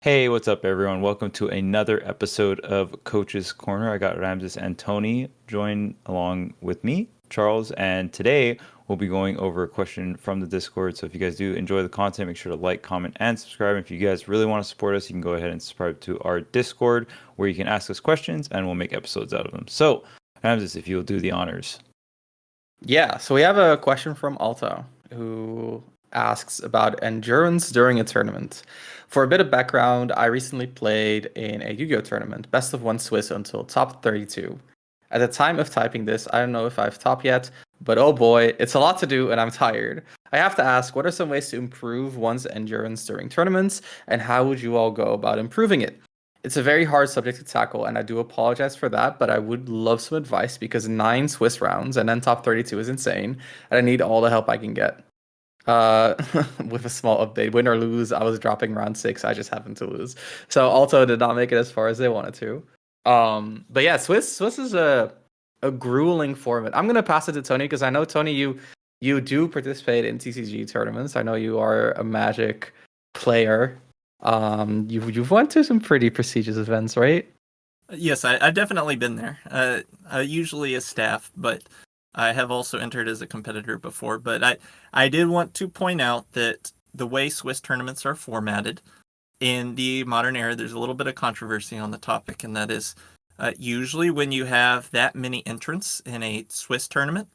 Hey, what's up, everyone? Welcome to another episode of Coach's Corner. I got Ramses and Tony join along with me, Charles, and today we'll be going over a question from the Discord. So if you guys do enjoy the content, make sure to like, comment, and subscribe. If you guys really want to support us, you can go ahead and subscribe to our Discord where you can ask us questions and we'll make episodes out of them. So, Ramses, if you'll do the honors. Yeah, so we have a question from Alto who asks about endurance during a tournament. For a bit of background, I recently played in a Yu-Gi-Oh tournament, best of one Swiss until top 32. At the time of typing this, I don't know if I've topped yet, but oh boy, it's a lot to do and I'm tired. I have to ask, what are some ways to improve one's endurance during tournaments, and how would you all go about improving it? It's a very hard subject to tackle, and I do apologize for that, but I would love some advice because 9 Swiss rounds and then top 32 is insane, and I need all the help I can get. Uh, with a small update, win or lose, I was dropping round 6. I just happened to lose. So Alto did not make it as far as they wanted to. But yeah, Swiss is a grueling format. I'm gonna pass it to Tony because I know Tony, you do participate in TCG tournaments. I know you are a Magic player. You've went to some pretty prestigious events, right? Yes, I've definitely been there. Usually as staff, but I have also entered as a competitor before. But I did want to point out that the way Swiss tournaments are formatted in the modern era, there's a little bit of controversy on the topic, and that is usually when you have that many entrants in a Swiss tournament,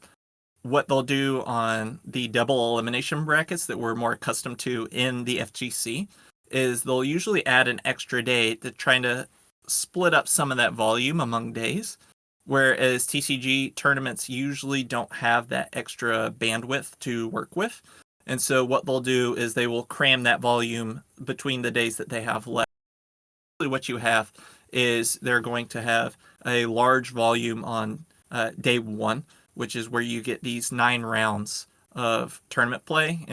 what they'll do on the double elimination brackets that we're more accustomed to in the FGC is they'll usually add an extra day to trying to split up some of that volume among days, whereas TCG tournaments usually don't have that extra bandwidth to work with. And so what they'll do is they will cram that volume between the days that they have left. What you have is they're going to have a large volume on day 1, which is where you get these 9 rounds of tournament play.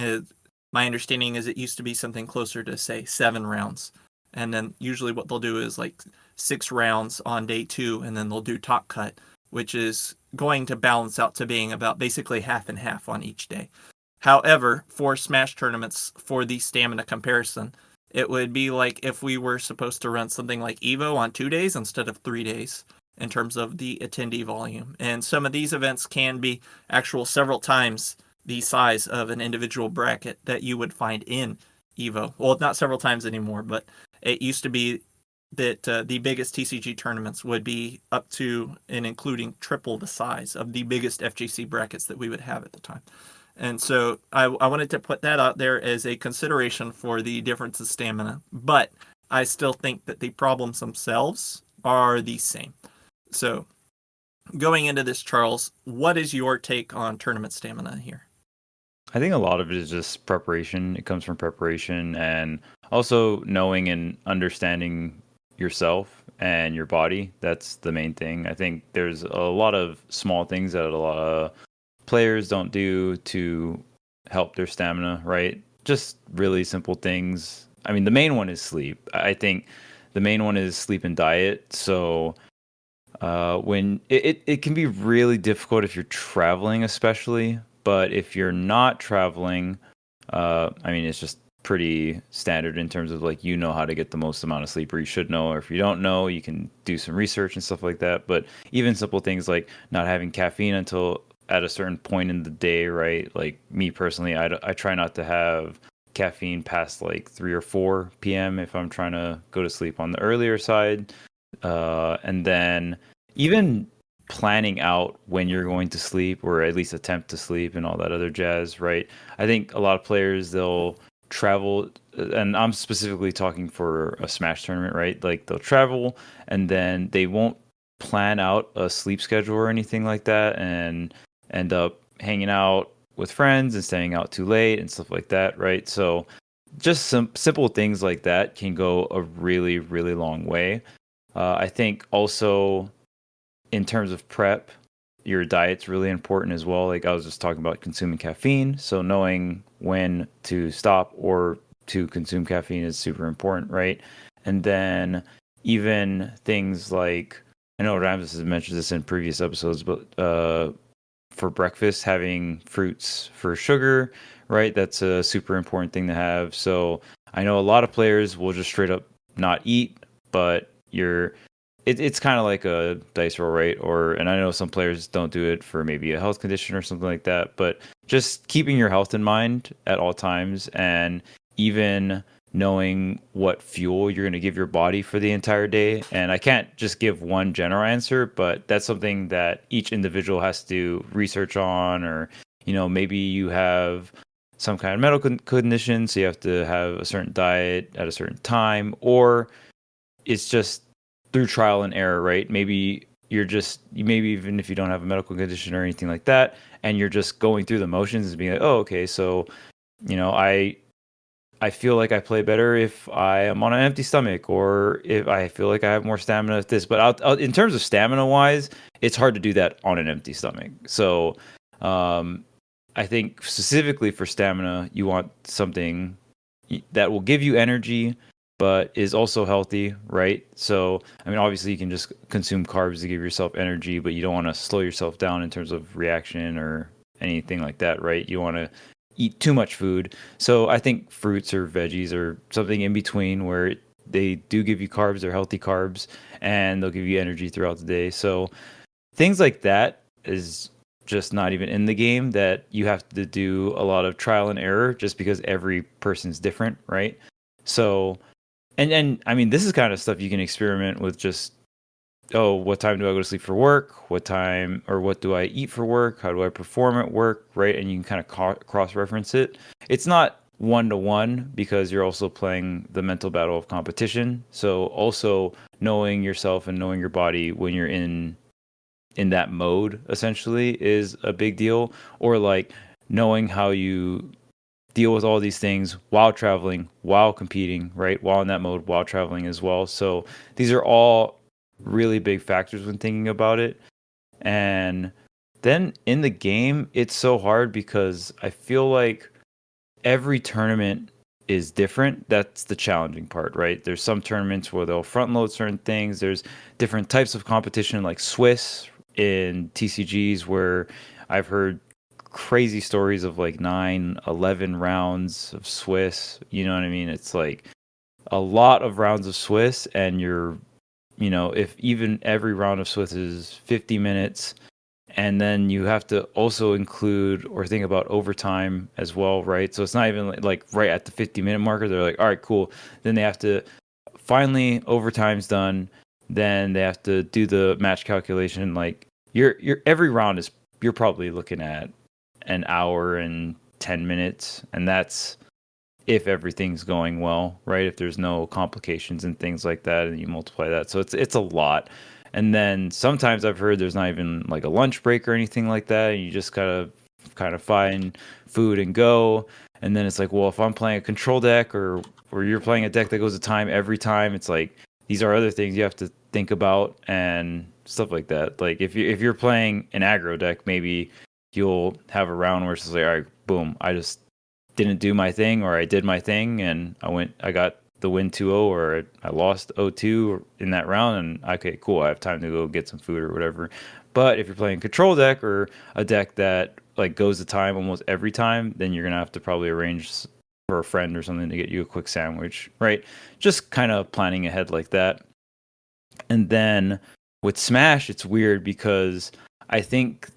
My understanding is it used to be something closer to, say, 7 rounds. And then usually what they'll do is like 6 rounds on day 2, and then they'll do top cut, which is going to balance out to being about basically half and half on each day. However, for Smash tournaments, for the stamina comparison, it would be like if we were supposed to run something like EVO on 2 days instead of 3 days in terms of the attendee volume. And some of these events can be actual several times the size of an individual bracket that you would find in EVO. Well, not several times anymore, but it used to be that the biggest TCG tournaments would be up to and including triple the size of the biggest FGC brackets that we would have at the time. And so I wanted to put that out there as a consideration for the difference of stamina, but I still think that the problems themselves are the same. So going into this, Charles, what is your take on tournament stamina here? I think a lot of it is just preparation. It comes from preparation and also knowing and understanding yourself and your body. That's the main thing. I think there's a lot of small things that a lot of players don't do to help their stamina, right? Just really simple things. I mean, the main one is sleep. I think the main one is sleep and diet. So when it can be really difficult if you're traveling, especially. But if you're not traveling, I mean, it's just pretty standard in terms of like how to get the most amount of sleep, or you should know, or if you don't know, you can do some research and stuff like that. But even simple things like not having caffeine until at a certain point in the day, right? Like me personally, I try not to have caffeine past like 3 or 4 p.m. if I'm trying to go to sleep on the earlier side. And then even planning out when you're going to sleep or at least attempt to sleep and all that other jazz, right? I think a lot of players, they'll travel, and I'm specifically talking for a Smash tournament, right? Like they'll travel and then they won't plan out a sleep schedule or anything like that and end up hanging out with friends and staying out too late and stuff like that, right? So just some simple things like that can go a really, really long way. I think also in terms of prep, your diet's really important as well. Like I was just talking about consuming caffeine. So knowing when to stop or to consume caffeine is super important, right? And then even things like, I know Ramses has mentioned this in previous episodes, but for breakfast, having fruits for sugar, right? That's a super important thing to have. So I know a lot of players will just straight up not eat, but it's kind of like a dice roll, right? And I know some players don't do it for maybe a health condition or something like that, but just keeping your health in mind at all times, and even knowing what fuel you're going to give your body for the entire day. And I can't just give one general answer, but that's something that each individual has to research on, or maybe you have some kind of medical condition, so you have to have a certain diet at a certain time, or it's just through trial and error, right? Maybe maybe even if you don't have a medical condition or anything like that, and you're just going through the motions and being like, oh, okay, so I feel like I play better if I am on an empty stomach, or if I feel like I have more stamina at this. But in terms of stamina wise, it's hard to do that on an empty stomach. So I think specifically for stamina, you want something that will give you energy, but is also healthy, right? So, I mean, obviously you can just consume carbs to give yourself energy, but you don't want to slow yourself down in terms of reaction or anything like that, right? You want to eat too much food. So I think fruits or veggies or something in between, where they do give you carbs, they're healthy carbs, and they'll give you energy throughout the day. So things like that is just not even in the game, that you have to do a lot of trial and error, just because every person's different, right? So, and I mean, this is kind of stuff you can experiment with. Just, oh, what time do I go to sleep for work? What time, or what do I eat for work? How do I perform at work, right? And you can kind of cross-reference it. It's not one-to-one, because you're also playing the mental battle of competition. So also knowing yourself and knowing your body when you're in that mode essentially is a big deal. Or like knowing how you deal with all these things while traveling, while competing, right? While in that mode, while traveling as well. So these are all really big factors when thinking about it. And then in the game, it's so hard because I feel like every tournament is different. That's the challenging part, right? There's some tournaments where they'll front load certain things. There's different types of competition, like Swiss in TCGs, where I've heard crazy stories of like 9-11 rounds of Swiss. You know what I mean? It's like a lot of rounds of Swiss, and if even every round of Swiss is 50 minutes, and then you have to also include or think about overtime as well, right? So it's not even like right at the 50-minute marker, they're like, all right, cool. Then they have to finally, overtime's done. Then they have to do the match calculation. Like you're every round is, you're probably looking at an hour and 10 minutes, and that's if everything's going well, right? If there's no complications and things like that, and you multiply that, so it's a lot. And then sometimes I've heard there's not even like a lunch break or anything like that, and you just kind of find food and go. And then it's like, well, if I'm playing a control deck, or you're playing a deck that goes to time every time, it's like these are other things you have to think about and stuff like that. Like if you're playing an aggro deck, maybe you'll have a round where it's just like, all right, boom, I just didn't do my thing, or I did my thing and I got the win 2-0, or I lost 0-2 in that round, and okay, cool, I have time to go get some food or whatever. But if you're playing a control deck, or a deck that like goes to time almost every time, then you're gonna have to probably arrange for a friend or something to get you a quick sandwich, right? Just kind of planning ahead like that. And then with Smash, it's weird because I think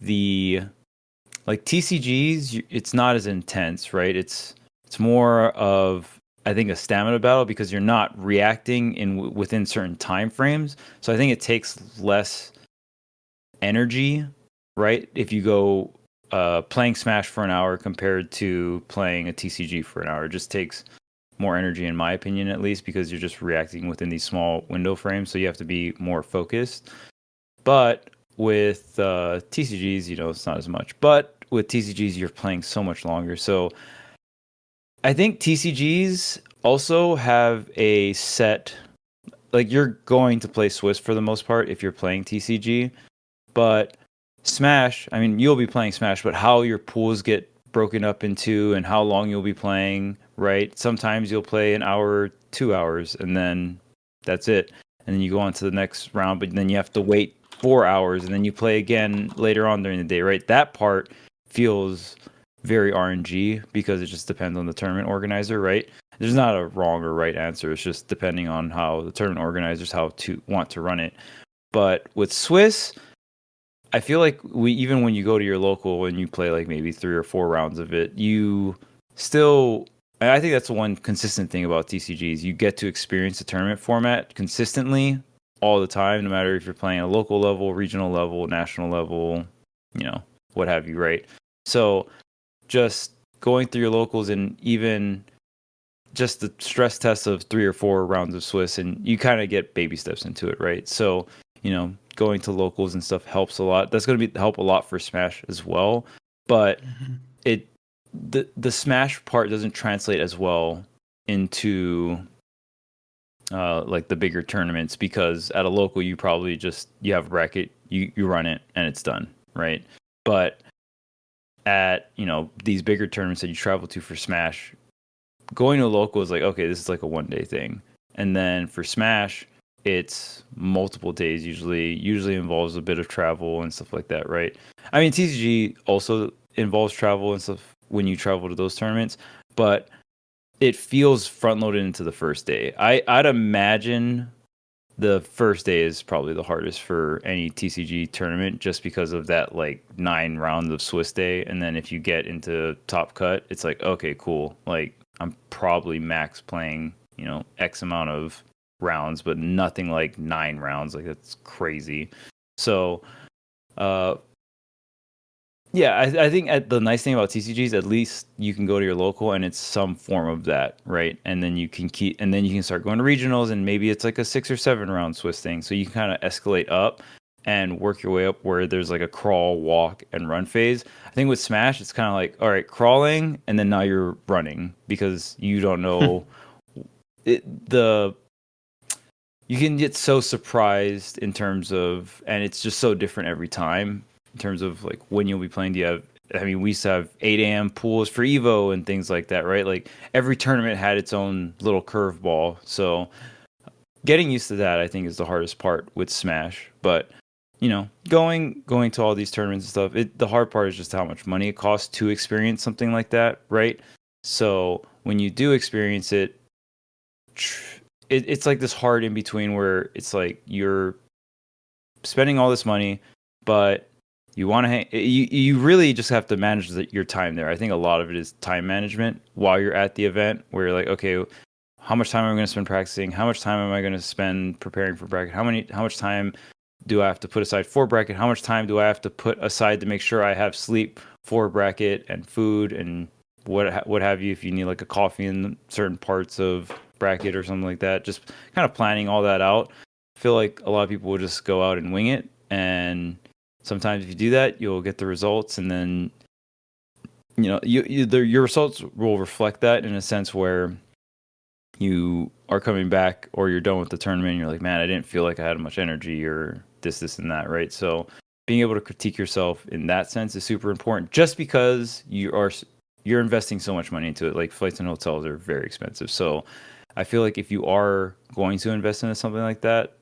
like TCGs, it's not as intense, right? It's more of, I think, a stamina battle, because you're not reacting within certain time frames. So I think it takes less energy, right? If you go playing Smash for an hour compared to playing a TCG for an hour, it just takes more energy, in my opinion, at least, because you're just reacting within these small window frames. So you have to be more focused. But with TCGs, it's not as much. But with TCGs, you're playing so much longer. So I think TCGs also have a set, like you're going to play Swiss for the most part if you're playing TCG. But Smash, I mean, you'll be playing Smash, but how your pools get broken up into and how long you'll be playing, right? Sometimes you'll play an hour, 2 hours, and then that's it. And then you go on to the next round, but then you have to wait 4 hours, and then you play again later on during the day, right? That part feels very RNG, because it just depends on the tournament organizer, right? there's not a wrong or right answer. It's just depending on how the tournament organizers want to run it. But with Swiss, I feel like even when you go to your local and you play like maybe 3 or 4 rounds of it, you still. And I think that's the one consistent thing about TCGs. You get to experience the tournament format consistently all the time, no matter if you're playing a local level, regional level, national level, what have you, right? So just going through your locals and even just the stress test of 3 or 4 rounds of Swiss, and you kind of get baby steps into it, right? So, going to locals and stuff helps a lot. That's going to help a lot for Smash as well. But the Smash part doesn't translate as well into like the bigger tournaments, because at a local you probably you have a bracket, you run it and it's done, right? But at these bigger tournaments that you travel to for Smash, going to a local is like, okay, this is like a 1 day thing, and then for Smash it's multiple days. Usually involves a bit of travel and stuff like that, right? I mean, TCG also involves travel and stuff when you travel to those tournaments, but it feels front loaded into the first day. I'd imagine the first day is probably the hardest for any TCG tournament, just because of that like 9 rounds of Swiss day. And then if you get into top cut, it's like, okay, cool. Like I'm probably max playing, X amount of rounds, but nothing like 9 rounds. Like that's crazy. So, yeah, I think the nice thing about TCGs, at least you can go to your local and it's some form of that, right? And then you can start going to regionals, and maybe it's like a 6 or 7 round Swiss thing. So you can kind of escalate up and work your way up where there's like a crawl, walk, and run phase. I think with Smash, it's kind of like, all right, crawling, and then now you're running, because you don't know you can get so surprised in terms of, and it's just so different every time. In terms of like when you'll be playing, we used to have 8 a.m. pools for Evo and things like that, right? Like every tournament had its own little curveball. So getting used to that, I think, is the hardest part with Smash. But going to all these tournaments and stuff, the hard part is just how much money it costs to experience something like that, right? So when you do experience it, it's like this hard in between where it's like you're spending all this money, but you want to you really just have to manage your time there. I think a lot of it is time management while you're at the event, where you're like, okay, how much time am I going to spend practicing? How much time am I going to spend preparing for bracket? How much time do I have to put aside for bracket? How much time do I have to put aside to make sure I have sleep for bracket and food and what have you, if you need like a coffee in certain parts of bracket or something like that? Just kind of planning all that out. I feel like a lot of people will just go out and wing it, and sometimes if you do that, you'll get the results, and then your results will reflect that in a sense where you are coming back or you're done with the tournament and you're like, man, I didn't feel like I had much energy, or this and that, right? So being able to critique yourself in that sense is super important, just because you're investing so much money into it. Like flights and hotels are very expensive. So I feel like if you are going to invest into something like that,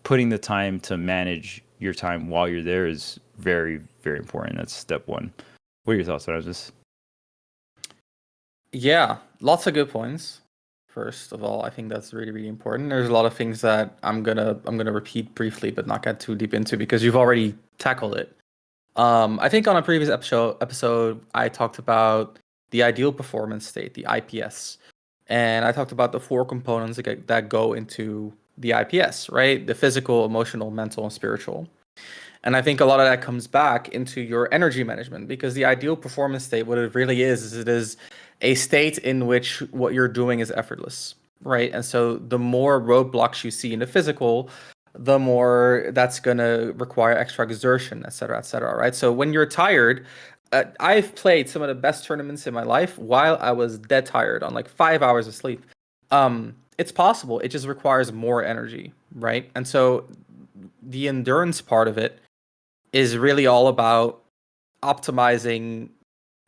putting the time to manage your time while you're there is very, very important. That's step one. What are your thoughts on this? Yeah, lots of good points. First of all, I think that's really, really important. There's a lot of things that I'm gonna repeat briefly, but not get too deep into, because you've already tackled it. I think on a previous episode, I talked about the ideal performance state, the IPS, and I talked about the 4 components that go into the IPS, right? The physical, emotional, mental, and spiritual. And I think a lot of that comes back into your energy management, because the ideal performance state, what it really is it is a state in which what you're doing is effortless, right? And so the more roadblocks you see in the physical, the more that's going to require extra exertion, et cetera, right? So when you're tired, I've played some of the best tournaments in my life while I was dead tired on like 5 hours of sleep. It's possible. It just requires more energy, right? And so the endurance part of it is really all about optimizing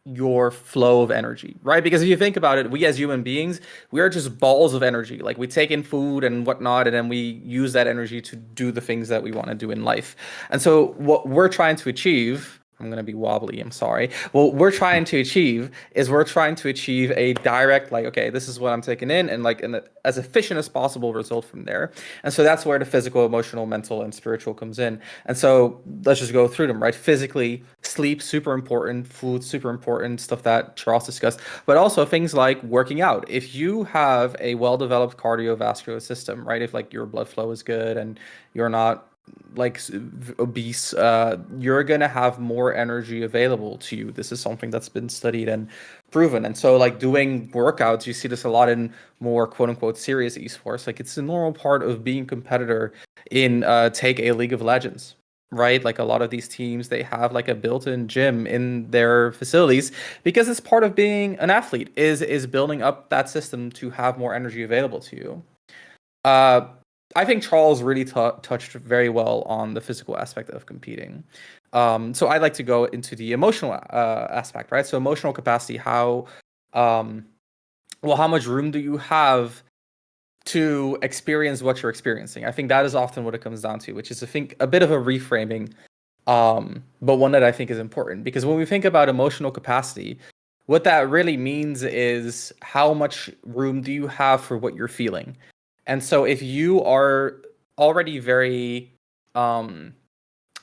your flow of energy, right? Because if you think about it, we as human beings, we are just balls of energy. Like we take in food and whatnot, and then we use that energy to do the things that we want to do in life. And so what we're trying to achieve I'm gonna be wobbly. I'm sorry. What we're trying to achieve is a direct, like, okay, this is what I'm taking in, and like as efficient as possible result from there. And so that's where the physical, emotional, mental, and spiritual comes in. And so let's just go through them, right? Physically, sleep super important, food super important, stuff that Charles discussed, but also things like working out. If you have a well-developed cardiovascular system, right? If like your blood flow is good and you're not like obese, you're gonna have more energy available to you. This is something that's been studied and proven. And so like doing workouts, you see this a lot in more quote unquote serious esports. Like it's a normal part of being a competitor in take a League of Legends, right? Like a lot of these teams, they have like a built-in gym in their facilities because it's part of being an athlete, is building up that system to have more energy available to you. I think Charles really touched very well on the physical aspect of competing. So I'd like to go into the emotional aspect, right? So emotional capacity, how much room do you have to experience what you're experiencing? I think that is often what it comes down to, which is, I think, a bit of a reframing, but one that I think is important. Because when we think about emotional capacity, what that really means is how much room do you have for what you're feeling? And so if you are already very, how do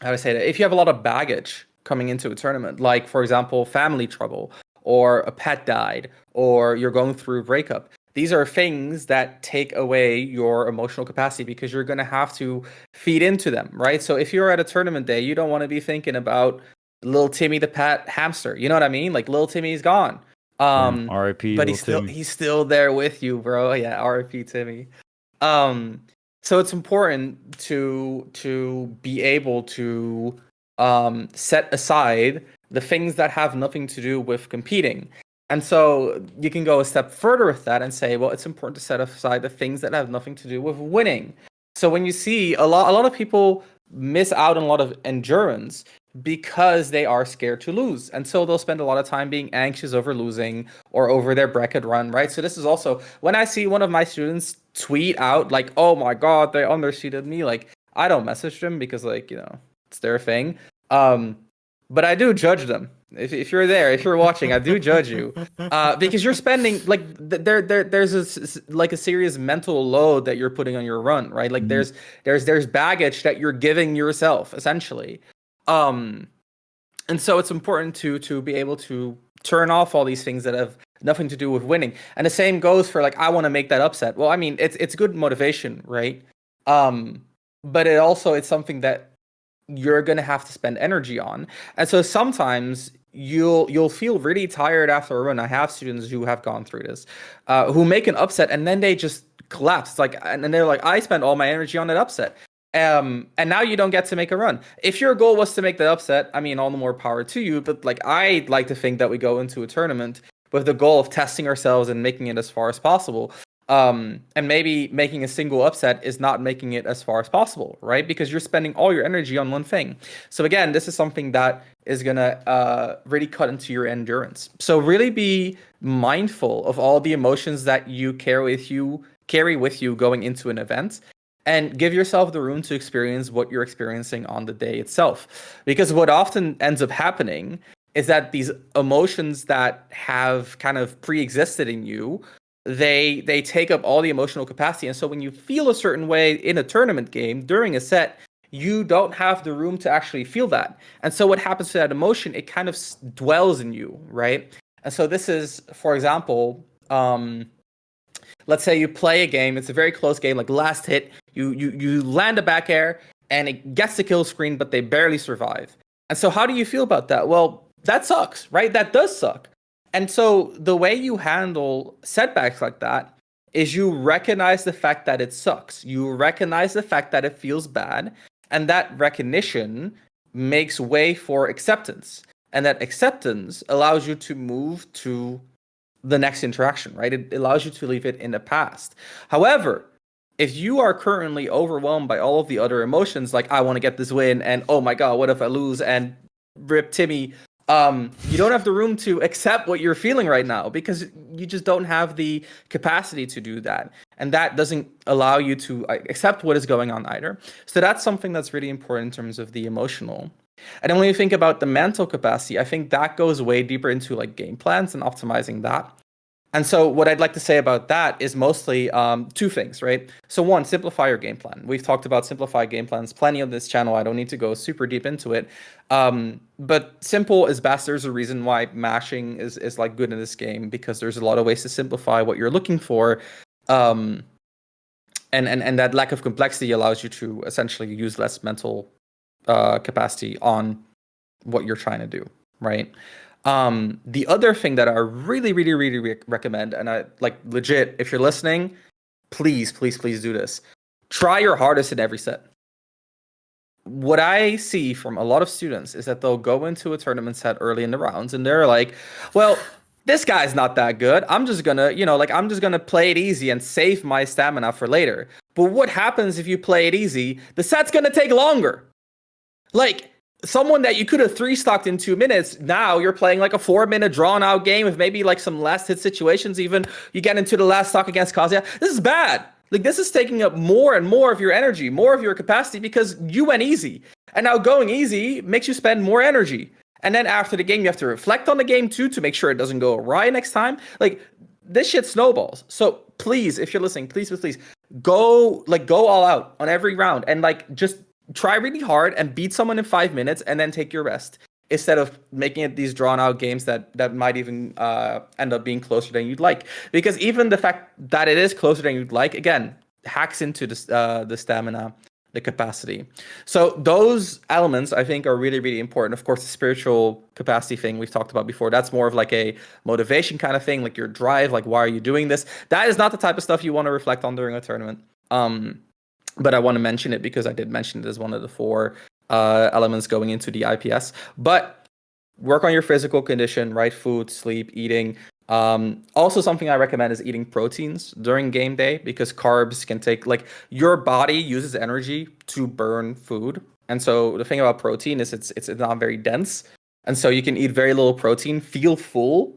I say that? If you have a lot of baggage coming into a tournament, like, for example, family trouble, or a pet died, or you're going through a breakup, these are things that take away your emotional capacity because you're going to have to feed into them, right? So if you're at a tournament day, you don't want to be thinking about little Timmy the pet hamster. You know what I mean? Like, little Timmy's gone. R.I.P. But Tim. he's still there with you, bro. Yeah, R.I.P. Timmy. So it's important to be able to set aside the things that have nothing to do with competing. And so you can go a step further with that and say, well, it's important to set aside the things that have nothing to do with winning. So when you see a lot of people miss out on a lot of endurance because they are scared to lose. And so they'll spend a lot of time being anxious over losing or over their bracket run, right? So this is also when I see one of my students tweet out like, oh my God, they underseeded me. Like, I don't message them because, like, it's their thing. But I do judge them. If you're there, if you're watching, I do judge you, because you're spending like there's a serious mental load that you're putting on your run, right? Like there's baggage that you're giving yourself essentially. And so it's important to be able to turn off all these things that have nothing to do with winning. And the same goes for like, I want to make that upset. Well, I mean, it's good motivation, right? But it's something that you're gonna have to spend energy on. And so sometimes you'll feel really tired after a run. I have students who have gone through this, who make an upset and then they just collapse. It's like, and then they're like, I spent all my energy on that upset. And now you don't get to make a run. If your goal was to make the upset, I mean, all the more power to you. But like, I'd like to think that we go into a tournament with the goal of testing ourselves and making it as far as possible. And maybe making a single upset is not making it as far as possible, right? Because you're spending all your energy on one thing. So again, this is something that is gonna really cut into your endurance. So really be mindful of all the emotions that you carry with you going into an event. And give yourself the room to experience what you're experiencing on the day itself. Because what often ends up happening is that these emotions that have kind of pre-existed in you, they take up all the emotional capacity. And so when you feel a certain way in a tournament game during a set, you don't have the room to actually feel that. And so what happens to that emotion, it kind of dwells in you, right? And so this is, for example, let's say you play a game, it's a very close game, like last hit, you land a back air and it gets the kill screen, but they barely survive. And so how do you feel about that? Well, that sucks, right? That does suck. And so the way you handle setbacks like that is you recognize the fact that it sucks. You recognize the fact that it feels bad. And that recognition makes way for acceptance. And that acceptance allows you to move to the next interaction, right? It allows you to leave it in the past. However, if you are currently overwhelmed by all of the other emotions, like I want to get this win, and oh my God, what if I lose, and rip Timmy, you don't have the room to accept what you're feeling right now because you just don't have the capacity to do that. And that doesn't allow you to accept what is going on either. So that's something that's really important in terms of the emotional. And then when you think about the mental capacity, I think that goes way deeper into like game plans and optimizing that. And so what I'd like to say about that is mostly two things, right? So one, simplify your game plan. We've talked about simplified game plans plenty on this channel. I don't need to go super deep into it. But simple is best. There's a reason why mashing is like good in this game, because there's a lot of ways to simplify what you're looking for. And that lack of complexity allows you to essentially use less mental capacity on what you're trying to do, right? The other thing that I really, really, really recommend, and I like legit, if you're listening, please, please, please do this. Try your hardest in every set. What I see from a lot of students is that they'll go into a tournament set early in the rounds and they're like, well, this guy's not that good. I'm just gonna, I'm just gonna play it easy and save my stamina for later. But what happens if you play it easy? The set's gonna take longer. Like, someone that you could have 3-stocked in 2 minutes, now you're playing like a 4-minute drawn out game with maybe like some last hit situations. Even you get into the last stock against Kazuya. This is bad. Like, this is taking up more and more of your energy, more of your capacity, because you went easy. And now going easy makes you spend more energy. And then after the game, you have to reflect on the game too to make sure it doesn't go awry next time. Like, this shit snowballs. So please, if you're listening, please, please, please go all out on every round and like just try really hard and beat someone in 5 minutes and then take your rest, instead of making it these drawn out games that might even end up being closer than you'd like. Because even the fact that it is closer than you'd like, again, hacks into the stamina, the capacity. So those elements I think are really, really important. Of course, the spiritual capacity thing we've talked about before, that's more of like a motivation kind of thing, like your drive, like why are you doing this? That is not the type of stuff you want to reflect on during a tournament. But I want to mention it because I did mention it as one of the 4 elements going into the IPS. But work on your physical condition, right? Food, sleep, eating. Also, something I recommend is eating proteins during game day, because carbs can take, like, your body uses energy to burn food. And so the thing about protein is it's not very dense. And so you can eat very little protein, feel full,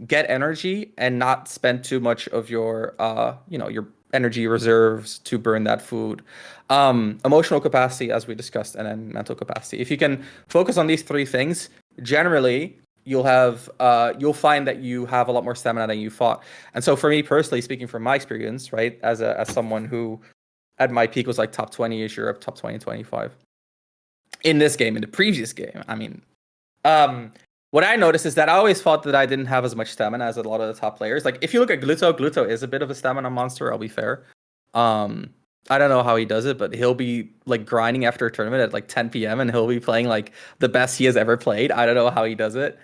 get energy, and not spend too much of your your energy reserves to burn that food. Emotional capacity, as we discussed, and then mental capacity. If you can focus on these 3 things, generally you'll find that you have a lot more stamina than you thought. And so for me personally, speaking from my experience, right, as someone who at my peak was like top 20-ish Europe, top 20, 25. In this game, in the previous game, I mean, what I noticed is that I always thought that I didn't have as much stamina as a lot of the top players. Like, if you look at Gluto is a bit of a stamina monster, I'll be fair. I don't know how he does it, but he'll be like grinding after a tournament at like 10 p.m. and he'll be playing like the best he has ever played. I don't know how he does it.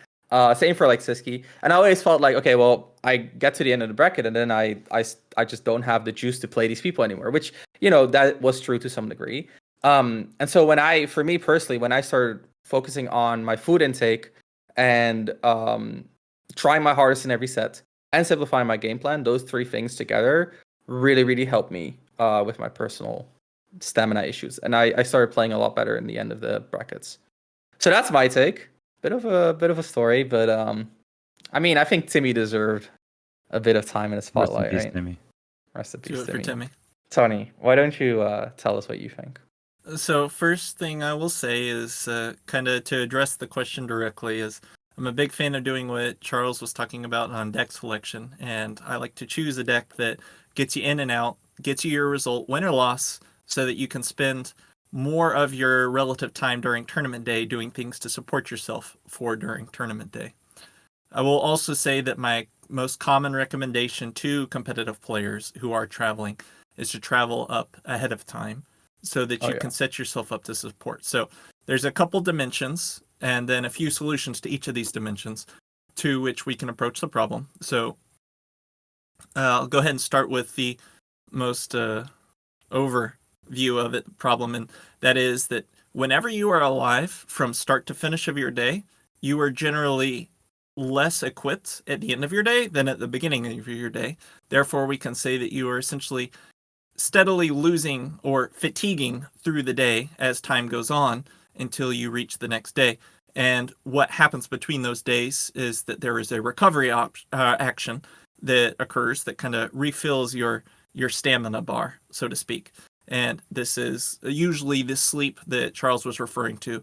Same for like Siski. And I always felt like, okay, well, I get to the end of the bracket and then I just don't have the juice to play these people anymore, which, that was true to some degree. And so for me personally, when I started focusing on my food intake and trying my hardest in every set and simplifying my game plan, those 3 things together really, really helped me with my personal stamina issues. And I started playing a lot better in the end of the brackets. So that's my take. Bit of a story, but I mean, I think Timmy deserved a bit of time in the spotlight, Rest in peace, right? Timmy. Rest in peace, Do it for Timmy. Tony, why don't you tell us what you think? So first thing I will say is kind of to address the question directly is I'm a big fan of doing what Charles was talking about on deck selection, and I like to choose a deck that gets you in and out, gets you your result, win or loss, so that you can spend more of your relative time during tournament day doing things to support yourself for during tournament day. I will also say that my most common recommendation to competitive players who are traveling is to travel up ahead of time so that you can set yourself up to support. So there's a couple dimensions and then a few solutions to each of these dimensions to which we can approach the problem. So I'll go ahead and start with the most overview of it problem, and that is that whenever you are alive from start to finish of your day, you are generally less equipped at the end of your day than at the beginning of your day. Therefore, we can say that you are essentially steadily losing or fatiguing through the day as time goes on until you reach the next day. And what happens between those days is that there is a recovery action that occurs that kind of refills your stamina bar, so to speak. And this is usually this sleep that Charles was referring to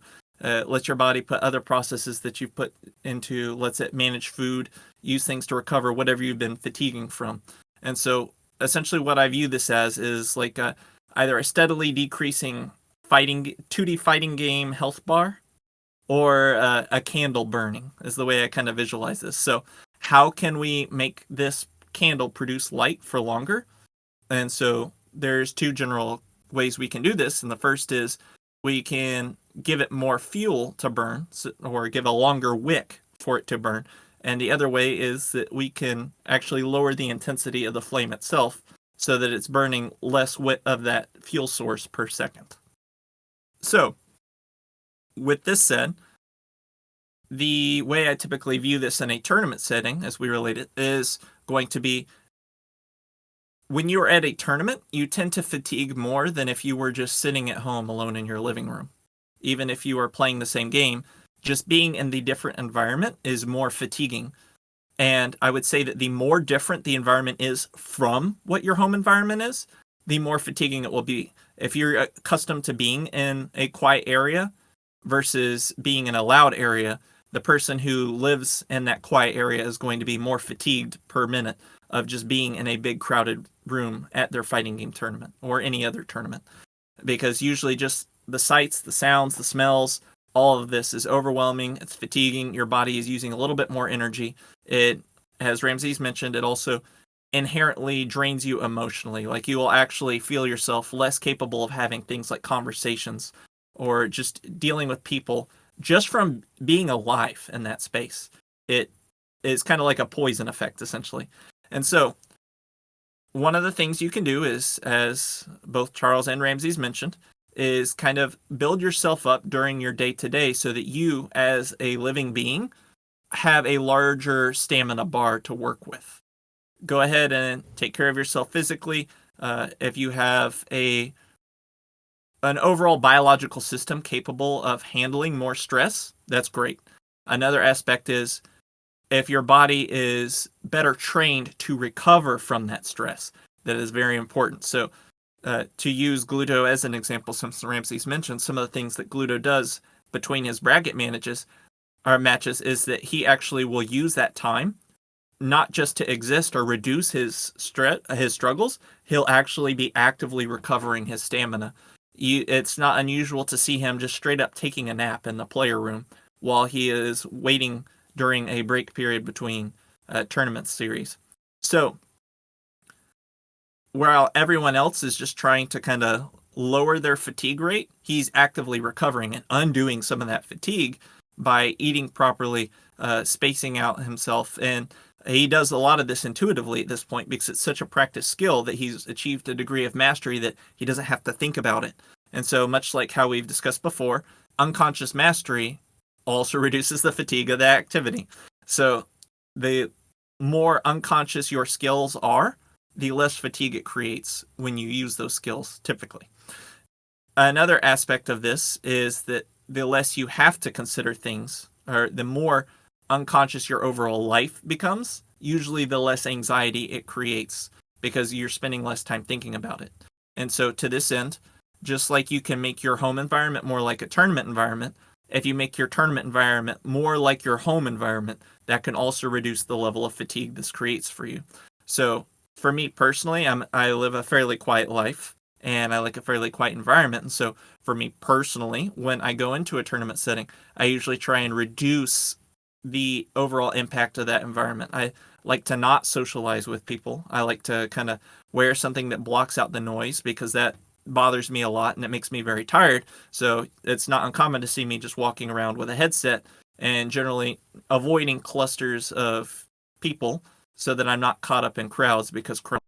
let your body put other processes that you've put into, let's say, manage food, use things to recover whatever you've been fatiguing from. And so essentially what I view this as is like either a steadily decreasing 2D fighting game health bar, or a candle burning is the way I kind of visualize this. So how can we make this candle produce light for longer? And so there's two general ways we can do this. And the first is we can give it more fuel to burn, or give a longer wick for it to burn. And the other way is that we can actually lower the intensity of the flame itself so that it's burning less of that fuel source per second. So, with this said, the way I typically view this in a tournament setting, as we relate it, is going to be when you're at a tournament, you tend to fatigue more than if you were just sitting at home alone in your living room. Even if you are playing the same game, just being in the different environment is more fatiguing. And I would say that the more different the environment is from what your home environment is, the more fatiguing it will be. If you're accustomed to being in a quiet area versus being in a loud area, the person who lives in that quiet area is going to be more fatigued per minute of just being in a big crowded room at their fighting game tournament or any other tournament. Because usually just the sights, the sounds, the smells, all of this is overwhelming. It's fatiguing. Your body is using a little bit more energy. It, as Ramses mentioned, it also inherently drains you emotionally. Like, you will actually feel yourself less capable of having things like conversations or just dealing with people just from being alive in that space. It is kind of like a poison effect, essentially. And so one of the things you can do is, as both Charles and Ramses mentioned, is kind of build yourself up during your day-to-day so that you, as a living being, have a larger stamina bar to work with. Go ahead and take care of yourself physically. If you have an overall biological system capable of handling more stress, that's great. Another aspect is if your body is better trained to recover from that stress, that is very important. So to use Gluto as an example, since Ramses mentioned, some of the things that Gluto does between his bracket matches is that he actually will use that time not just to exist or reduce his struggles. He'll actually be actively recovering his stamina. It's not unusual to see him just straight up taking a nap in the player room while he is waiting during a break period between tournament series. So while everyone else is just trying to kind of lower their fatigue rate, he's actively recovering and undoing some of that fatigue by eating properly, spacing out himself. And he does a lot of this intuitively at this point because it's such a practice skill that he's achieved a degree of mastery that he doesn't have to think about it. And so, much like how we've discussed before, unconscious mastery also reduces the fatigue of the activity. So the more unconscious your skills are, the less fatigue it creates when you use those skills, typically. Another aspect of this is that the less you have to consider things, or the more unconscious your overall life becomes, usually the less anxiety it creates because you're spending less time thinking about it. And so to this end, just like you can make your home environment more like a tournament environment, if you make your tournament environment more like your home environment, that can also reduce the level of fatigue this creates for you. So for me personally, I live a fairly quiet life and I like a fairly quiet environment. And so for me personally, when I go into a tournament setting, I usually try and reduce the overall impact of that environment. I like to not socialize with people. I like to kind of wear something that blocks out the noise because that bothers me a lot and it makes me very tired. So it's not uncommon to see me just walking around with a headset and generally avoiding clusters of people so that I'm not caught up in crowds, because crowds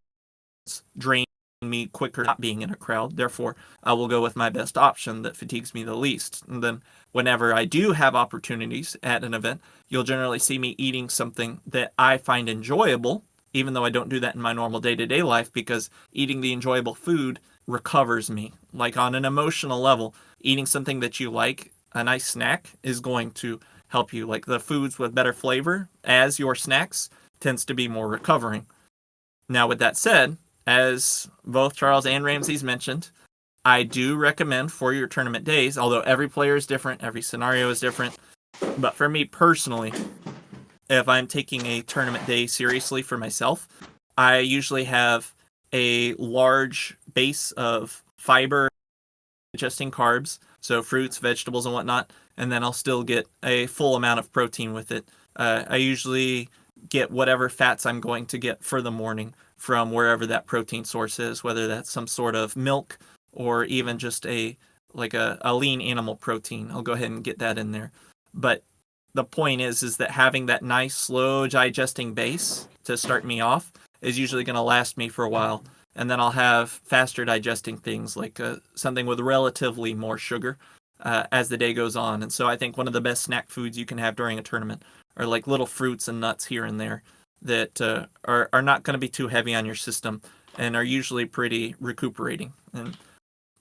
drain me quicker not being in a crowd. Therefore, I will go with my best option that fatigues me the least. And then whenever I do have opportunities at an event, you'll generally see me eating something that I find enjoyable, even though I don't do that in my normal day-to-day life, because eating the enjoyable food recovers me. Like on an emotional level, eating something that you like, a nice snack, is going to help you. Like the foods with better flavor as your snacks tends to be more recovering. Now, with that said, as both Charles and Ramses mentioned, I do recommend for your tournament days, although every player is different, every scenario is different. But for me personally, if I'm taking a tournament day seriously for myself, I usually have a large base of fiber, digesting carbs, so fruits, vegetables, and whatnot, and then I'll still get a full amount of protein with it. I usually get whatever fats I'm going to get for the morning from wherever that protein source is, whether that's some sort of milk or even just a lean animal protein. I'll go ahead and get that in there. But the point is that having that nice slow digesting base to start me off is usually going to last me for a while, and then I'll have faster digesting things like something with relatively more sugar as the day goes on. And so I think one of the best snack foods you can have during a tournament are like little fruits and nuts here and there that are not going to be too heavy on your system and are usually pretty recuperating. And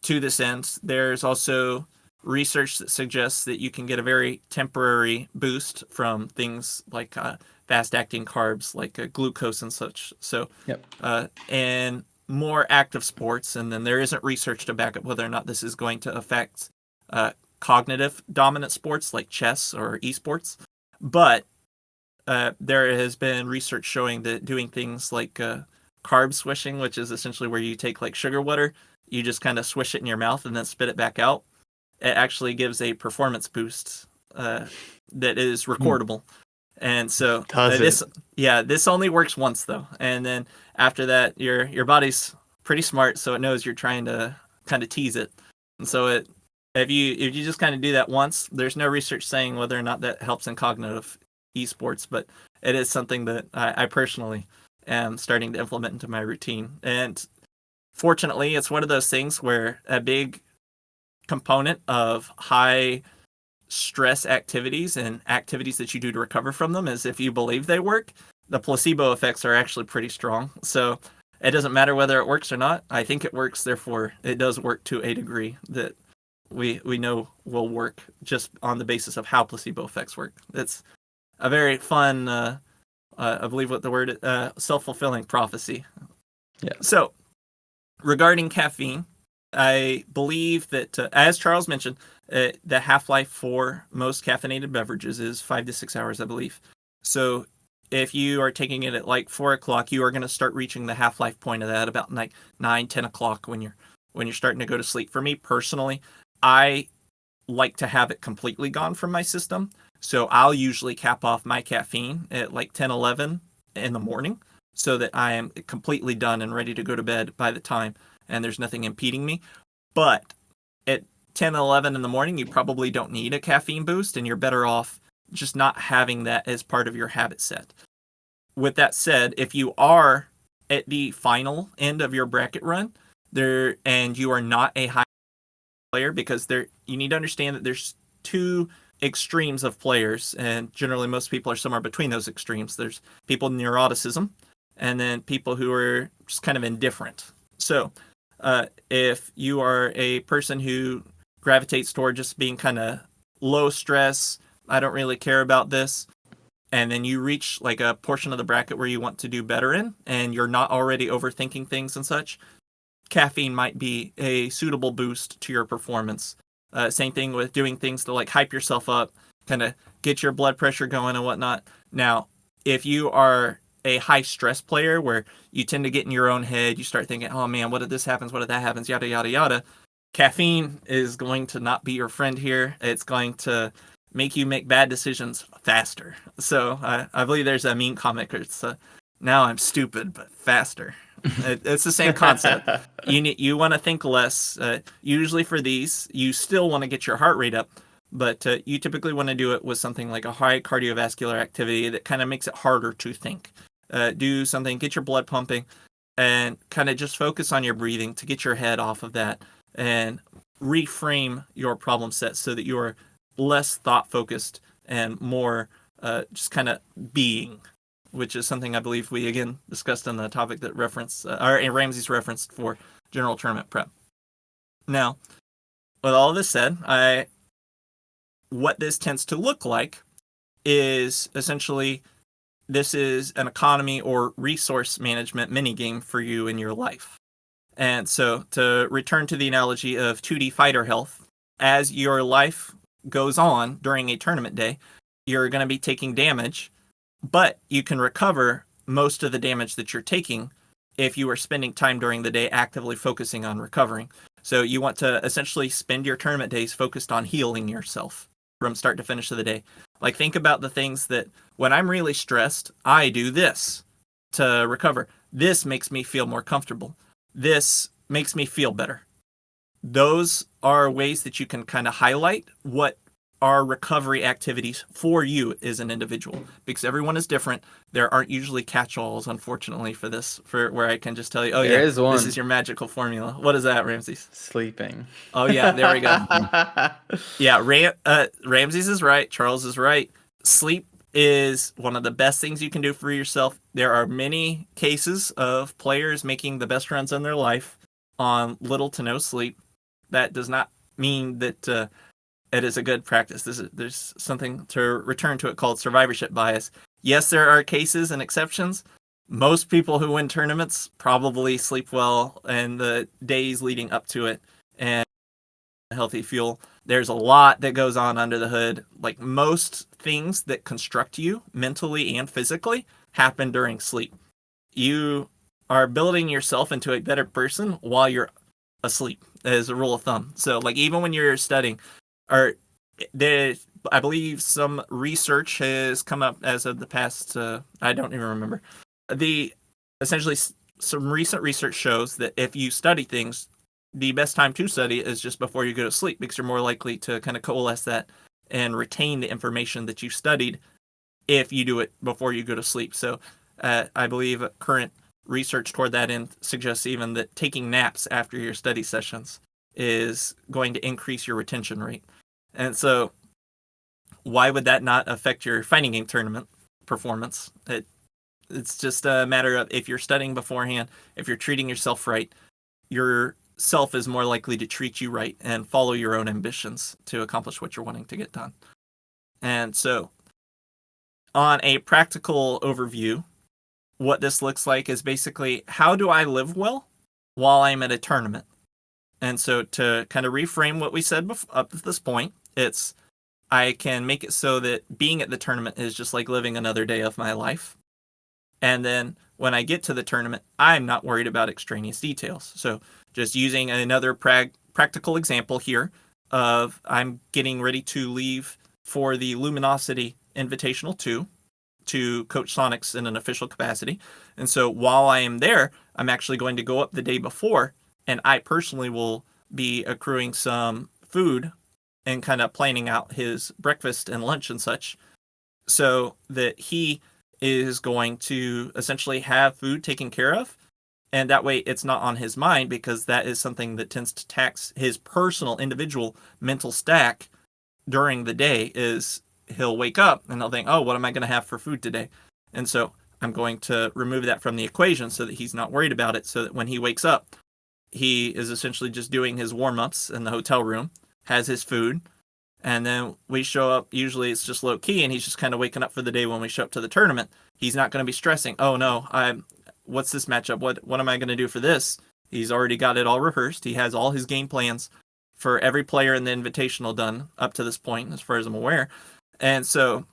to this end, there's also research that suggests that you can get a very temporary boost from things like fast-acting carbs, like glucose and such. So, Yep. and more active sports, and then there isn't research to back up whether or not this is going to affect cognitive dominant sports like chess or esports. But there has been research showing that doing things like carb swishing, which is essentially where you take like sugar water, you just kind of swish it in your mouth and then spit it back out. It actually gives a performance boost that is recordable. And so this only works once though. And then after that, your body's pretty smart, so it knows you're trying to kind of tease it. And so if you just kind of do that once, there's no research saying whether or not that helps in cognitive esports, but it is something that I personally am starting to implement into my routine. And fortunately, it's one of those things where a big component of high stress activities and activities that you do to recover from them is if you believe they work, the placebo effects are actually pretty strong. So it doesn't matter whether it works or not. I think it works, therefore it does work to a degree that we know will work just on the basis of how placebo effects work. It's a very fun, I believe what the word, self-fulfilling prophecy. Yeah. So regarding caffeine, I believe that, as Charles mentioned, the half-life for most caffeinated beverages is 5 to 6 hours, I believe. So if you are taking it at like 4 o'clock, you are going to start reaching the half-life point of that about like 9, 10 o'clock when you're starting to go to sleep. For me personally, I like to have it completely gone from my system. So I'll usually cap off my caffeine at like 10, 11 in the morning so that I am completely done and ready to go to bed by the time and there's nothing impeding me. But at 10, 11 in the morning, you probably don't need a caffeine boost and you're better off just not having that as part of your habit set. With that said, if you are at the final end of your bracket run there and you are not a high player, because you need to understand that there's two extremes of players, and generally most people are somewhere between those extremes. There's people neuroticism and then people who are just kind of indifferent. So if you are a person who gravitates toward just being kind of low stress, I don't really care about this, and then you reach like a portion of the bracket where you want to do better in and you're not already overthinking things and such, caffeine might be a suitable boost to your performance. Same thing with doing things to like hype yourself up, kind of get your blood pressure going and whatnot. Now, if you are a high stress player where you tend to get in your own head, you start thinking, oh man, what if this happens? What if that happens? Yada, yada, yada. Caffeine is going to not be your friend here. It's going to make you make bad decisions faster. So I believe there's a meme comic. It's now I'm stupid, but faster. It's the same concept. You want to think less. Usually for these, you still want to get your heart rate up, but you typically want to do it with something like a high cardiovascular activity that kind of makes it harder to think. Do something, get your blood pumping, and kind of just focus on your breathing to get your head off of that and reframe your problem set so that you're less thought focused and more just kind of being, which is something I believe we again discussed in the topic that Ramses referenced for general tournament prep. Now, with all this said, what this tends to look like is essentially this is an economy or resource management minigame for you in your life. And so, to return to the analogy of 2D fighter health, as your life goes on during a tournament day, you're going to be taking damage, but you can recover most of the damage that you're taking if you are spending time during the day actively focusing on recovering. So you want to essentially spend your tournament days focused on healing yourself from start to finish of the day. Like, think about the things that when I'm really stressed, I do this to recover. This makes me feel more comfortable. This makes me feel better. Those are ways that you can kind of highlight what are recovery activities for you as an individual, because everyone is different. There aren't usually catch-alls, unfortunately, for this, for where I can just tell you, oh, There yeah, is one. this is your magical formula. What is that, Ramses? Sleeping. Oh, yeah, there we go. Yeah, Ramses is right. Charles is right. Sleep is one of the best things you can do for yourself. There are many cases of players making the best runs in their life on little to no sleep. That does not mean that it is a good practice. There's something to return to it called survivorship bias. Yes, there are cases and exceptions. Most people who win tournaments probably sleep well in the days leading up to it and healthy fuel. There's a lot that goes on under the hood. Like, most things that construct you mentally and physically happen during sleep. You are building yourself into a better person while you're asleep, as a rule of thumb. So, like, even when you're studying, or I believe some research has come up as of the past, I don't even remember. Essentially, some recent research shows that if you study things, the best time to study is just before you go to sleep, because you're more likely to kind of coalesce that and retain the information that you studied if you do it before you go to sleep. So I believe current research toward that end suggests even that taking naps after your study sessions is going to increase your retention rate. And so why would that not affect your fighting game tournament performance? It's just a matter of, if you're studying beforehand, if you're treating yourself right, your self is more likely to treat you right and follow your own ambitions to accomplish what you're wanting to get done. And so, on a practical overview, what this looks like is basically, how do I live well while I'm at a tournament? And so, to kind of reframe what we said up to this point, it's, I can make it so that being at the tournament is just like living another day of my life. And then when I get to the tournament, I'm not worried about extraneous details. So, just using another practical example here of, I'm getting ready to leave for the Luminosity Invitational 2 to coach Sonics in an official capacity. And so while I am there, I'm actually going to go up the day before, and I personally will be accruing some food and kind of planning out his breakfast and lunch and such, so that he is going to essentially have food taken care of. And that way it's not on his mind, because that is something that tends to tax his personal, individual mental stack during the day. Is he'll wake up and he'll think, oh, what am I going to have for food today? And so I'm going to remove that from the equation so that he's not worried about it, so that when he wakes up, he is essentially just doing his warm-ups in the hotel room, has his food, and then we show up. Usually it's just low key, and he's just kind of waking up for the day. When we show up to the tournament, he's not going to be stressing, oh no, what's this matchup? What am I going to do for this? He's already got it all rehearsed. He has all his game plans for every player in the Invitational done up to this point, as far as I'm aware. And so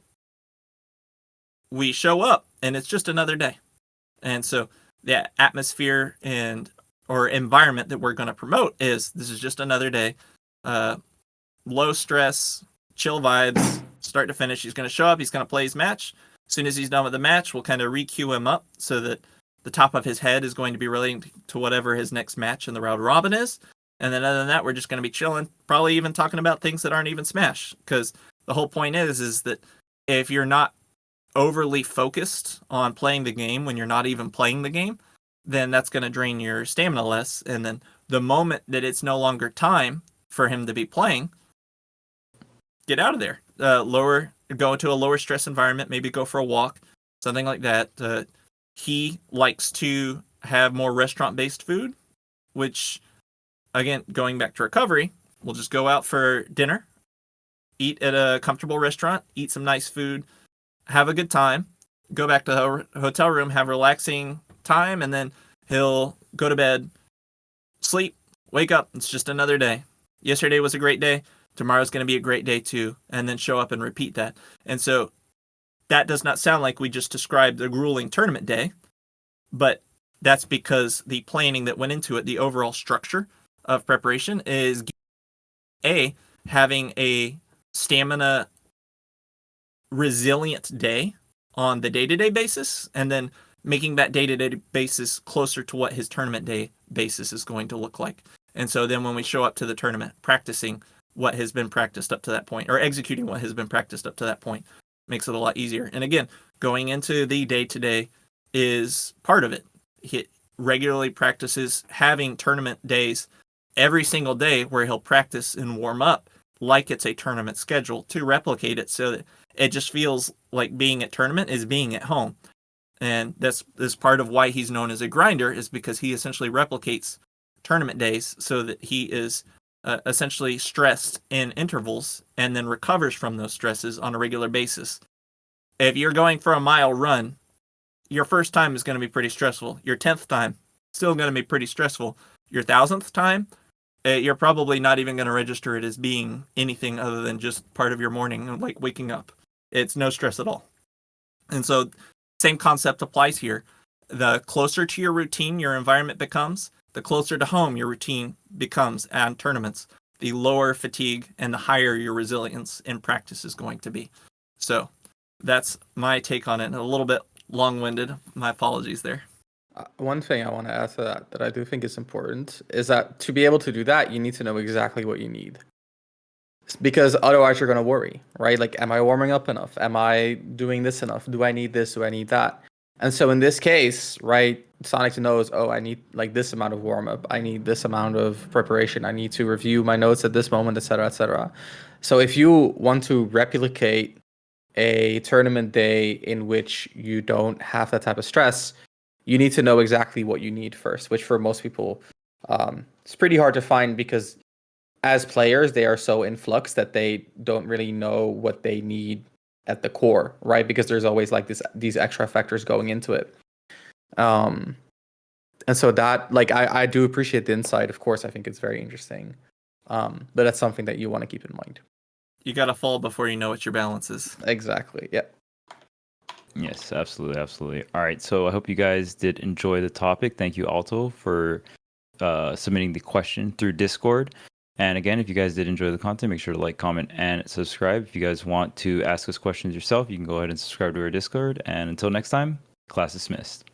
we show up, and it's just another day. And so the atmosphere or environment that we're going to promote is, this is just another day. Low stress, chill vibes, start to finish. He's going to show up. He's going to play his match. As soon as he's done with the match, we'll kind of re-queue him up so that the top of his head is going to be relating to whatever his next match in the round robin is. And then other than that, we're just going to be chilling, probably even talking about things that aren't even Smash. Because the whole point is that if you're not overly focused on playing the game when you're not even playing the game, then that's going to drain your stamina less. And then the moment that it's no longer time for him to be playing, get out of there. Go into a lower stress environment, maybe go for a walk, something like that. He likes to have more restaurant-based food, which, again, going back to recovery, we'll just go out for dinner, eat at a comfortable restaurant, eat some nice food, have a good time, go back to the hotel room, have a relaxing time, and then he'll go to bed, sleep, wake up, it's just another day. Yesterday was a great day, tomorrow's going to be a great day too, and then show up and repeat that. And so that does not sound like we just described a grueling tournament day, but that's because the planning that went into it, the overall structure of preparation is having a stamina resilient day on the day-to-day basis, and then making that day-to-day basis closer to what his tournament day basis is going to look like. And so then when we show up to the tournament, practicing what has been practiced up to that point, or executing what has been practiced up to that point, makes it a lot easier. And again, going into the day-to-day is part of it. He regularly practices having tournament days every single day where he'll practice and warm up like it's a tournament schedule to replicate it, so that it just feels like being at tournament is being at home. And that's part of why he's known as a grinder, is because he essentially replicates tournament days so that he is essentially stressed in intervals and then recovers from those stresses on a regular basis. If you're going for a mile run, your first time is going to be pretty stressful. Your 10th time, still going to be pretty stressful. Your 1000th time, you're probably not even going to register it as being anything other than just part of your morning, like waking up. It's no stress at all. And so same concept applies here. The closer to your routine your environment becomes, the closer to home your routine becomes on tournaments, the lower fatigue and the higher your resilience in practice is going to be. So that's my take on it. A little bit long-winded. My apologies there. One thing I want to add to that I do think is important is that to be able to do that, you need to know exactly what you need. Because otherwise you're going to worry, right? Like, am I warming up enough? Am I doing this enough? Do I need this? Do I need that? And so in this case, right, Sonic knows, oh, I need like this amount of warm up. I need this amount of preparation. I need to review my notes at this moment, etc., etc. So if you want to replicate a tournament day in which you don't have that type of stress, you need to know exactly what you need first, which for most people, it's pretty hard to find, because as players, they are so in flux that they don't really know what they need at the core, right? Because there's always like these extra factors going into it. And so that, like, I do appreciate the insight. Of course, I think it's very interesting. But that's something that you want to keep in mind. You got to fall before you know what your balance is. Exactly. Yeah. Yes, absolutely, absolutely. All right, so I hope you guys did enjoy the topic. Thank you, Alto, for submitting the question through Discord. And again, if you guys did enjoy the content, make sure to like, comment, and subscribe. If you guys want to ask us questions yourself, you can go ahead and subscribe to our Discord. And until next time, class dismissed.